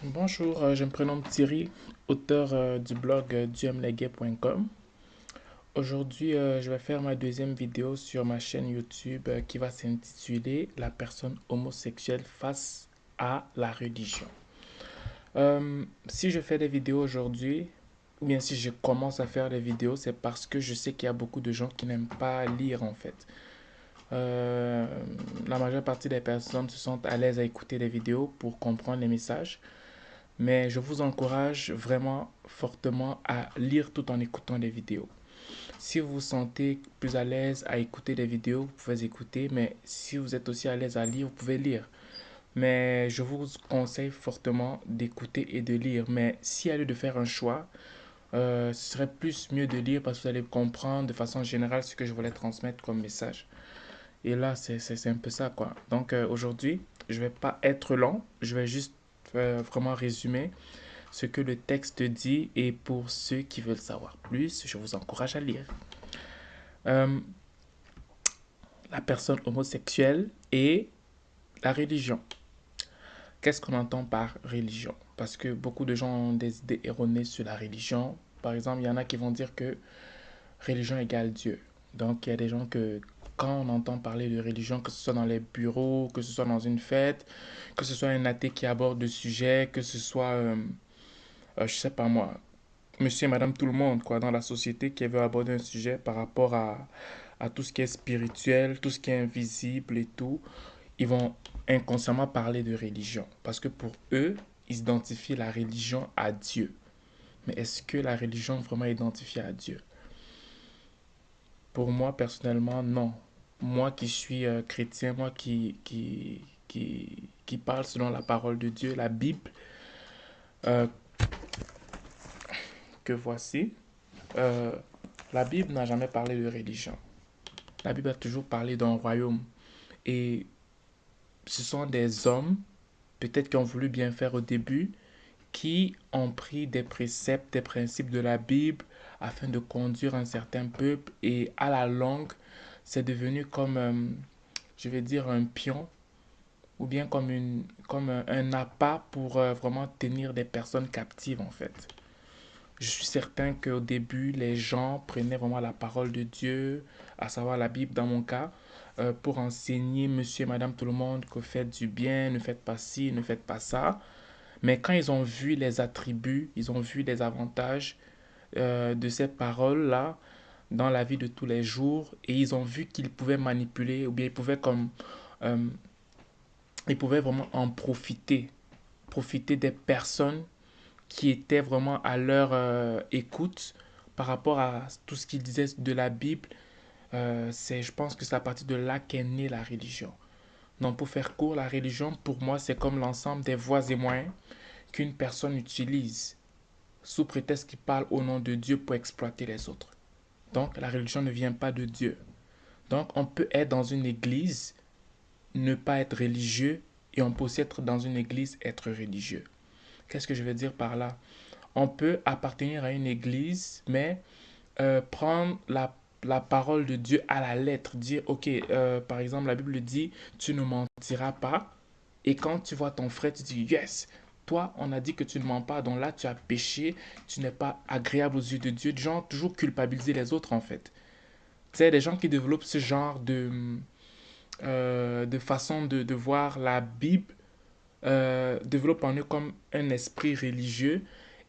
Bonjour, je me prénomme Thierry, auteur du blog duemleguet.com. Aujourd'hui, je vais faire ma deuxième vidéo sur ma chaîne YouTube qui va s'intituler La personne homosexuelle face à la religion. Si je fais des vidéos aujourd'hui, ou bien si je commence à faire des vidéos, c'est parce que je sais qu'il y a beaucoup de gens qui n'aiment pas lire en fait. Euh, la majeure partie des personnes se sentent à l'aise à écouter des vidéos pour comprendre les messages. Mais je vous encourage vraiment fortement à lire tout en écoutant des vidéos. Si vous vous sentez plus à l'aise à écouter des vidéos, vous pouvez écouter, mais si vous êtes aussi à l'aise à lire, vous pouvez lire. Mais je vous conseille fortement d'écouter et de lire. Mais s'il y a lieu de faire un choix, ce serait plus mieux de lire parce que vous allez comprendre de façon générale ce que je voulais transmettre comme message. Et là, c'est un peu ça, quoi. Donc aujourd'hui, je vais pas être long, je vais juste vraiment résumer ce que le texte dit et pour ceux qui veulent savoir plus, je vous encourage à lire. Euh, la personne homosexuelle et la religion. Qu'est-ce qu'on entend par religion? Parce que beaucoup de gens ont des idées erronées sur la religion. Par exemple, il y en a qui vont dire que religion égale Dieu. Donc, il y a des gens que quand on entend parler de religion, que ce soit dans les bureaux, que ce soit dans une fête, que ce soit un athée qui aborde le sujet, que ce soit, je sais pas moi, monsieur et madame tout le monde, quoi, dans la société qui veut aborder un sujet par rapport à tout ce qui est spirituel, tout ce qui est invisible et tout, ils vont inconsciemment parler de religion. Parce que pour eux, ils identifient la religion à Dieu. Mais est-ce que la religion est vraiment identifiée à Dieu? Pour moi, personnellement, non. Moi qui suis chrétien, moi qui parle selon la parole de Dieu, la Bible, euh, que voici, euh, la Bible n'a jamais parlé de religion. La Bible a toujours parlé d'un royaume. Et ce sont des hommes, peut-être qui ont voulu bien faire au début, qui ont pris des préceptes, des principes de la Bible afin de conduire un certain peuple. Et à la longue, c'est devenu comme, je vais dire, un pion ou bien comme un appât pour vraiment tenir des personnes captives en fait. Je suis certain qu'au début, les gens prenaient vraiment la parole de Dieu, à savoir la Bible dans mon cas, pour enseigner monsieur et madame tout le monde que faites du bien, ne faites pas ci, ne faites pas ça. Mais quand ils ont vu les attributs, ils ont vu les avantages de ces paroles-là dans la vie de tous les jours, et ils ont vu qu'ils pouvaient manipuler, ou bien euh, ils pouvaient vraiment en profiter, profiter des personnes qui étaient vraiment à leur écoute par rapport à tout ce qu'ils disaient de la Bible. Je pense que c'est à partir de là qu'est née la religion. Donc, pour faire court, la religion, pour moi, c'est comme l'ensemble des voies et moyens qu'une personne utilise sous prétexte qu'il parle au nom de Dieu pour exploiter les autres. Donc, la religion ne vient pas de Dieu. Donc, on peut être dans une église, ne pas être religieux, et on peut aussi être dans une église, être religieux. Qu'est-ce que je veux dire par là? On peut appartenir à une église, mais prendre la parole de Dieu à la lettre, dire, ok, par exemple, la Bible dit, tu ne mentiras pas, et quand tu vois ton frère, tu dis, yes, toi, on a dit que tu ne mens pas, donc là, tu as péché, tu n'es pas agréable aux yeux de Dieu. Des gens toujours culpabiliser les autres, en fait. Tu sais, des gens qui développent ce genre de façon de voir la Bible, développent en eux comme un esprit religieux,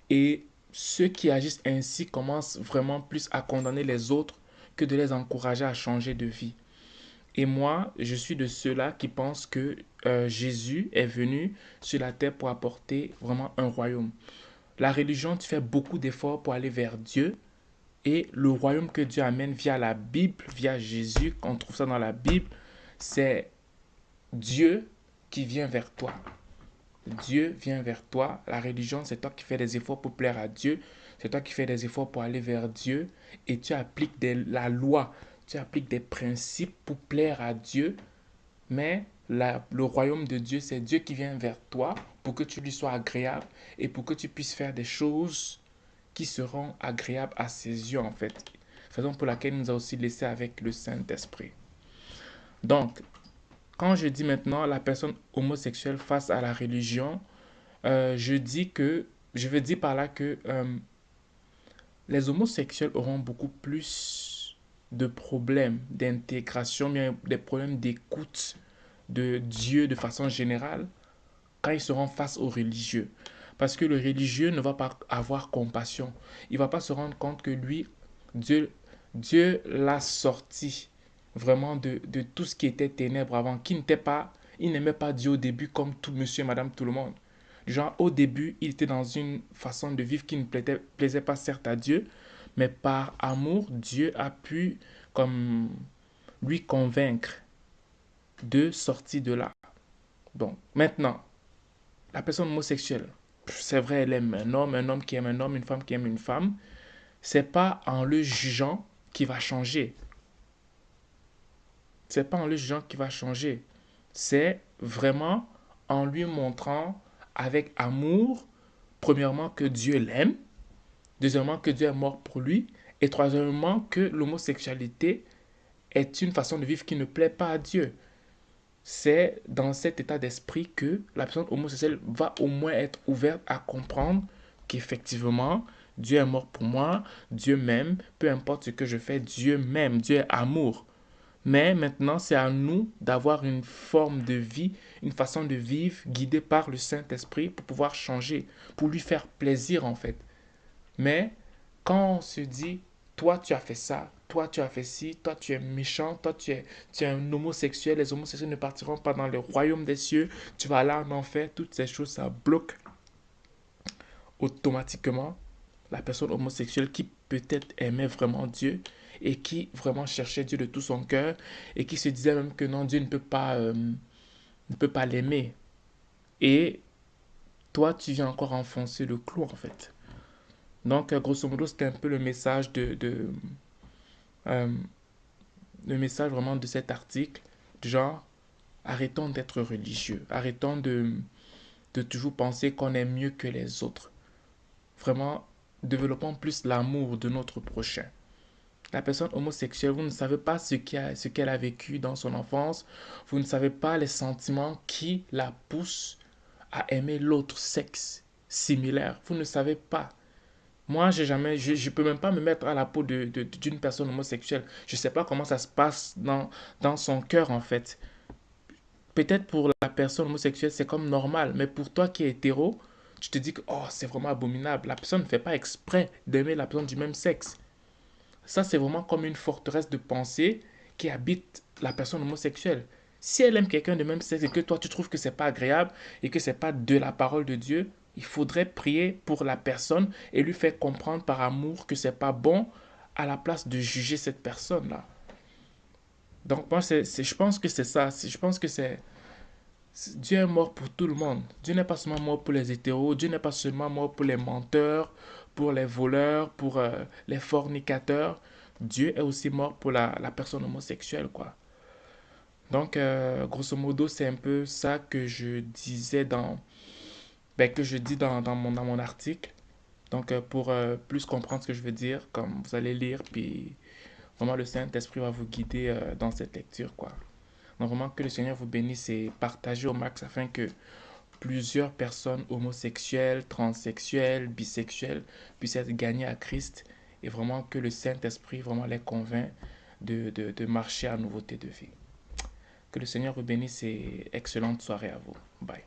et ceux qui agissent ainsi commencent vraiment plus à condamner les autres que de les encourager à changer de vie. Et moi, je suis de ceux-là qui pensent que Jésus est venu sur la terre pour apporter vraiment un royaume. La religion, tu fais beaucoup d'efforts pour aller vers Dieu. Et le royaume que Dieu amène via la Bible, via Jésus, on trouve ça dans la Bible, c'est Dieu qui vient vers toi. Dieu vient vers toi. La religion, c'est toi qui fais des efforts pour plaire à Dieu. C'est toi qui fais des efforts pour aller vers Dieu. Et tu appliques la loi. Tu appliques des principes pour plaire à Dieu. Mais le royaume de Dieu, c'est Dieu qui vient vers toi pour que tu lui sois agréable et pour que tu puisses faire des choses qui seront agréables à ses yeux, en fait. Raison pour laquelle il nous a aussi laissé avec le Saint-Esprit. Donc, quand je dis maintenant la personne homosexuelle face à la religion, Je veux dire par là que les homosexuels auront beaucoup plus de problèmes d'intégration, bien des problèmes d'écoute de Dieu de façon générale quand ils seront face aux religieux. Parce que le religieux ne va pas avoir compassion. Il ne va pas se rendre compte que lui, Dieu, Dieu l'a sorti vraiment de tout ce qui était ténèbres avant, qui n'était pas, il n'aimait pas Dieu au début comme tout monsieur et madame tout le monde. Genre, au début, il était dans une façon de vivre qui ne plaisait pas certes à Dieu, mais par amour, Dieu a pu comme lui convaincre de sortir de là. Donc, maintenant, la personne homosexuelle, c'est vrai, elle aime un homme qui aime un homme, une femme qui aime une femme. C'est pas en le jugeant qui va changer. C'est pas en le jugeant qui va changer. C'est vraiment en lui montrant avec amour, premièrement, que Dieu l'aime, deuxièmement, que Dieu est mort pour lui, et troisièmement, que l'homosexualité est une façon de vivre qui ne plaît pas à Dieu. C'est dans cet état d'esprit que la personne homosexuelle va au moins être ouverte à comprendre qu'effectivement, Dieu est mort pour moi, Dieu m'aime, peu importe ce que je fais, Dieu m'aime, Dieu est amour. Mais maintenant, c'est à nous d'avoir une forme de vie, une façon de vivre guidée par le Saint-Esprit pour pouvoir changer, pour lui faire plaisir en fait. Mais quand on se dit, toi tu as fait ça, toi tu as fait ci, toi tu es méchant, toi tu es un homosexuel, les homosexuels ne partiront pas dans le royaume des cieux, tu vas aller en enfer, toutes ces choses, ça bloque automatiquement la personne homosexuelle qui peut-être aimait vraiment Dieu et qui vraiment cherchait Dieu de tout son cœur et qui se disait même que non, Dieu ne peut pas l'aimer. Et toi, tu viens encore enfoncer le clou en fait. Donc, grosso modo, c'était un peu euh, le message vraiment de cet article. Genre, arrêtons d'être religieux. Arrêtons de toujours penser qu'on est mieux que les autres. Vraiment, développons plus l'amour de notre prochain. La personne homosexuelle, vous ne savez pas ce qu'elle a vécu dans son enfance. Vous ne savez pas les sentiments qui la poussent à aimer l'autre sexe similaire. Vous ne savez pas. Moi, je peux même pas me mettre à la peau d'une personne homosexuelle. Je sais pas comment ça se passe dans son cœur, en fait. Peut-être pour la personne homosexuelle, c'est comme normal, mais pour toi qui es hétéro, tu te dis que, oh, c'est vraiment abominable. La personne ne fait pas exprès d'aimer la personne du même sexe. Ça, c'est vraiment comme une forteresse de pensée qui habite la personne homosexuelle. Si elle aime quelqu'un de même sexe et que toi tu trouves que c'est pas agréable et que c'est pas de la parole de Dieu, il faudrait prier pour la personne et lui faire comprendre par amour que c'est pas bon à la place de juger cette personne-là. Donc moi, je pense que c'est ça. Je pense que Dieu est mort pour tout le monde. Dieu n'est pas seulement mort pour les hétéros. Dieu n'est pas seulement mort pour les menteurs, pour les voleurs, pour les fornicateurs. Dieu est aussi mort pour la personne homosexuelle, quoi. Donc, grosso modo, c'est un peu ça que je disais que je dis dans mon article. Donc, pour plus comprendre ce que je veux dire, comme vous allez lire, puis vraiment le Saint-Esprit va vous guider dans cette lecture, quoi. Donc, vraiment que le Seigneur vous bénisse et partagez au max afin que plusieurs personnes homosexuelles, transsexuelles, bisexuelles puissent être gagnées à Christ et vraiment que le Saint-Esprit vraiment les convainc de marcher à nouveauté de vie. Que le Seigneur vous bénisse et excellente soirée à vous. Bye.